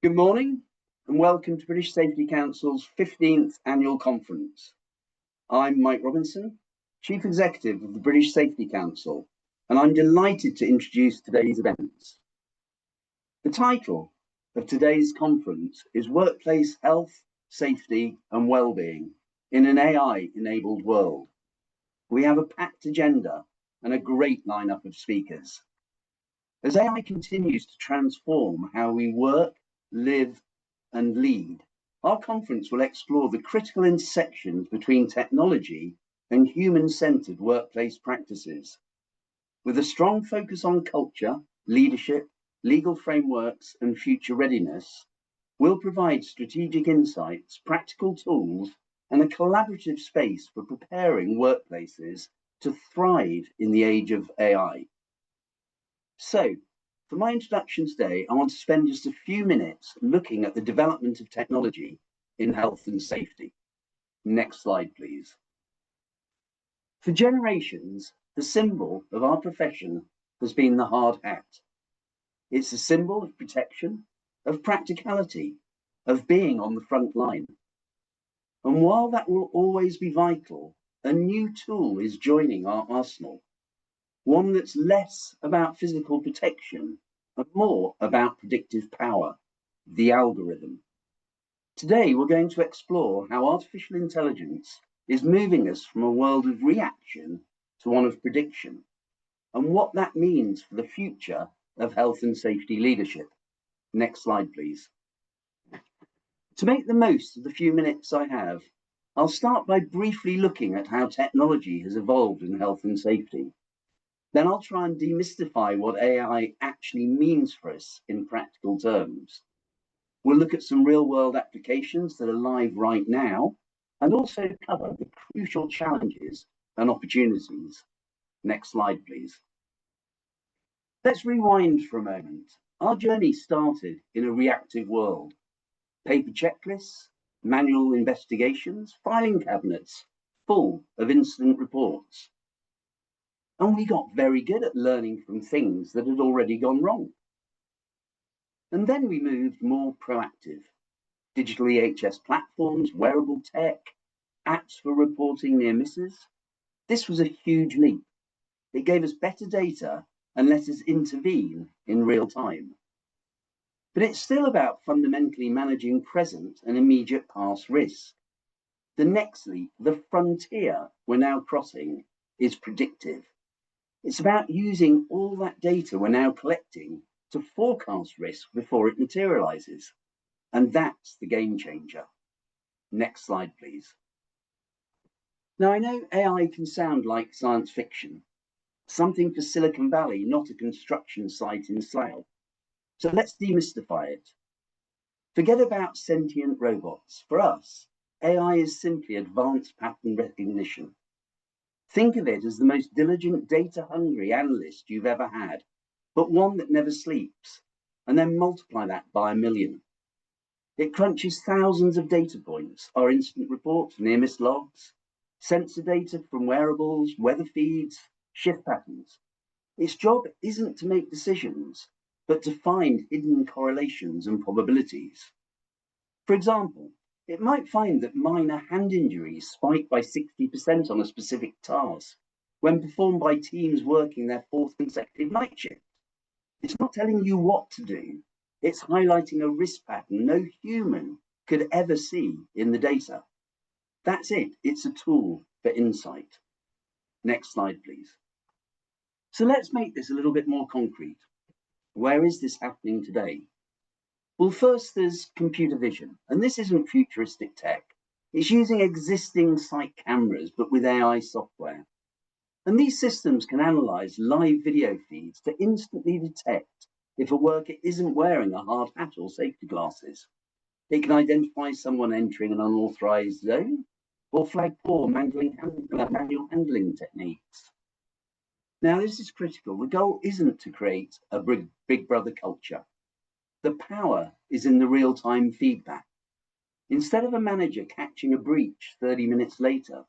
Good morning and welcome to British Safety Council's 15th annual conference. I'm Mike Robinson, Chief Executive of the British Safety Council, and I'm delighted to introduce today's events. The title of today's conference is Workplace Health, Safety and Wellbeing in an AI-enabled world. We have a packed agenda and a great lineup of speakers. As AI continues to transform how we work, live and lead, our conference will explore the critical intersections between technology and human-centered workplace practices. With a strong focus on culture, leadership, legal frameworks and future readiness, we'll provide strategic insights, practical tools and a collaborative space for preparing workplaces to thrive in the age of AI. So, for my introduction today, I want to spend just a few minutes looking at the development of technology in health and safety. Next slide, please. For generations, the symbol of our profession has been the hard hat. It's a symbol of protection, of practicality, of being on the front line. And while that will always be vital, a new tool is joining our arsenal. One that's less about physical protection and more about predictive power, the algorithm. Today, we're going to explore how artificial intelligence is moving us from a world of reaction to one of prediction, and what that means for the future of health and safety leadership. Next slide, please. To make the most of the few minutes I have, I'll start by briefly looking at how technology has evolved in health and safety. Then I'll try and demystify what AI actually means for us in practical terms. We'll look at some real-world applications that are live right now, and also cover the crucial challenges and opportunities. Next slide, please. Let's rewind for a moment. Our journey started in a reactive world. Paper checklists, manual investigations, filing cabinets full of incident reports. And we got very good at learning from things that had already gone wrong. And then we moved more proactive. Digital EHS platforms, wearable tech, apps for reporting near misses. This was a huge leap. It gave us better data and let us intervene in real time. But it's still about fundamentally managing present and immediate past risk. The next leap, the frontier we're now crossing, is predictive. It's about using all that data we're now collecting to forecast risk before it materializes. And that's the game changer. Next slide, please. Now, I know AI can sound like science fiction, something for Silicon Valley, not a construction site in Slough. So let's demystify it. Forget about sentient robots. For us, AI is simply advanced pattern recognition. Think of it as the most diligent, data-hungry analyst you've ever had, but one that never sleeps, and then multiply that by 1 million. It crunches thousands of data points, our incident reports, near-miss logs, sensor data from wearables, weather feeds, shift patterns. Its job isn't to make decisions, but to find hidden correlations and probabilities. For example, it might find that minor hand injuries spike by 60% on a specific task when performed by teams working their 4th consecutive night shift. It's not telling you what to do. It's highlighting a risk pattern no human could ever see in the data. That's it. It's a tool for insight. Next slide, please. So let's make this a little bit more concrete. Where is this happening today? Well, first there's computer vision, and this isn't futuristic tech. It's using existing site cameras, but with AI software. And these systems can analyze live video feeds to instantly detect if a worker isn't wearing a hard hat or safety glasses. It can identify someone entering an unauthorized zone or flag poor manual handling techniques. Now, this is critical. The goal isn't to create a big brother culture. The power is in the real-time feedback. Instead of a manager catching a breach 30 minutes later,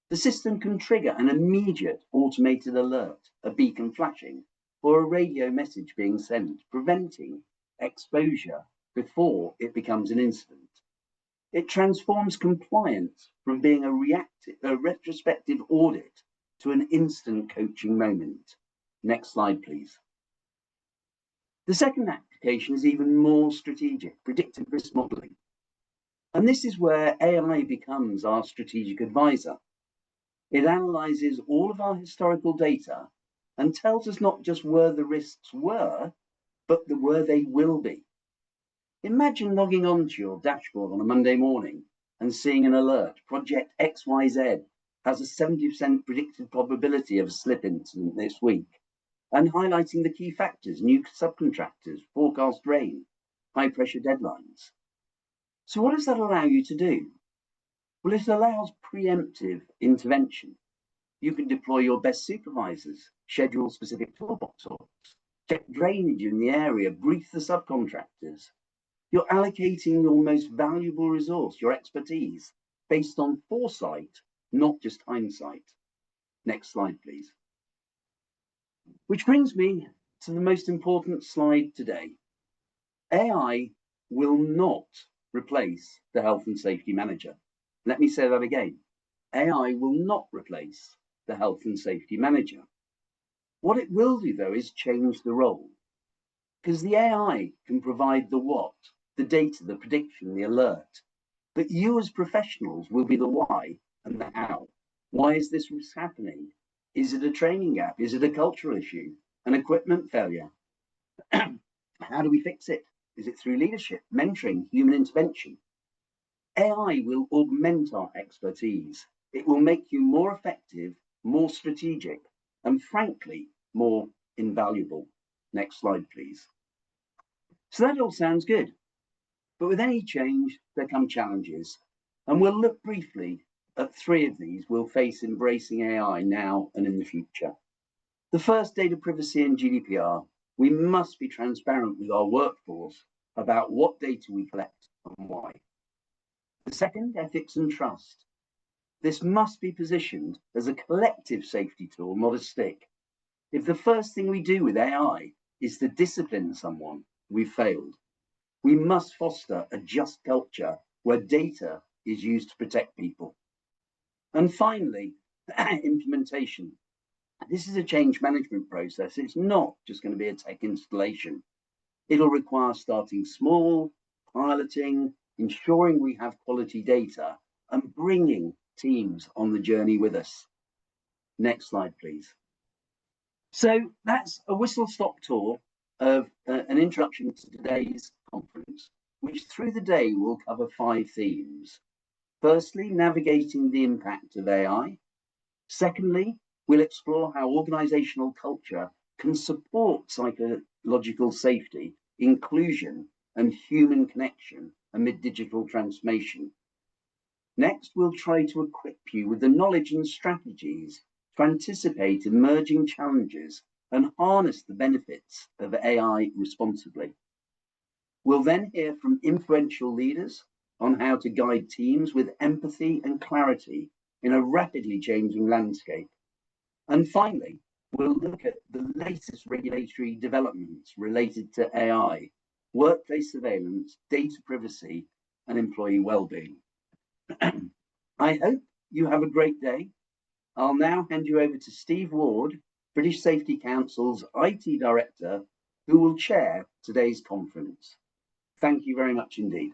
the system can trigger an immediate automated alert, a beacon flashing, or a radio message being sent, preventing exposure before it becomes an incident. It transforms compliance from being a retrospective audit to an instant coaching moment. Next slide, please. The second application is even more strategic, predictive risk modeling. And this is where AI becomes our strategic advisor. It analyzes all of our historical data and tells us not just where the risks were, but where they will be. Imagine logging onto your dashboard on a Monday morning and seeing an alert, Project XYZ has a 70% predicted probability of a slip incident this week, and highlighting the key factors, new subcontractors, forecast rain, high pressure deadlines. So what does that allow you to do? Well, it allows preemptive intervention. You can deploy your best supervisors, schedule specific toolbox orders, check drainage in the area, brief the subcontractors. You're allocating your most valuable resource, your expertise, based on foresight, not just hindsight. Next slide, please. Which brings me to the most important slide today. AI will not replace the health and safety manager. Let me say that again. AI will not replace the health and safety manager. What it will do, though, is change the role, because the AI can provide the what, the data, the prediction, the alert, but you as professionals will be the why and the how. Why is this risk happening? Is it a training gap? Is it a cultural issue, an equipment failure? How do we fix it? Is it through leadership, mentoring, human intervention? AI will augment our expertise. It will make you more effective, more strategic, and frankly, more invaluable. Next slide, please. So that all sounds good, but with any change, there come challenges. And we'll look briefly at 3 of these we'll face embracing AI now and in the future. The first, data privacy and GDPR. We must be transparent with our workforce about what data we collect and why. The second, ethics and trust. This must be positioned as a collective safety tool, not a stick. If the first thing we do with AI is to discipline someone, we've failed. We must foster a just culture where data is used to protect people. And finally, implementation. This is a change management process. It's not just going to be a tech installation. It'll require starting small, piloting, ensuring we have quality data, and bringing teams on the journey with us. Next slide, please. So that's a whistle-stop tour of an introduction to today's conference, which through the day will cover 5 themes. Firstly, navigating the impact of AI. Secondly, we'll explore how organizational culture can support psychological safety, inclusion, and human connection amid digital transformation. Next, we'll try to equip you with the knowledge and strategies to anticipate emerging challenges and harness the benefits of AI responsibly. We'll then hear from influential leaders on how to guide teams with empathy and clarity in a rapidly changing landscape. And finally, we'll look at the latest regulatory developments related to AI, workplace surveillance, data privacy, and employee well-being. I hope you have a great day. I'll now hand you over to Steve Ward, British Safety Council's IT Director, who will chair today's conference. Thank you very much indeed.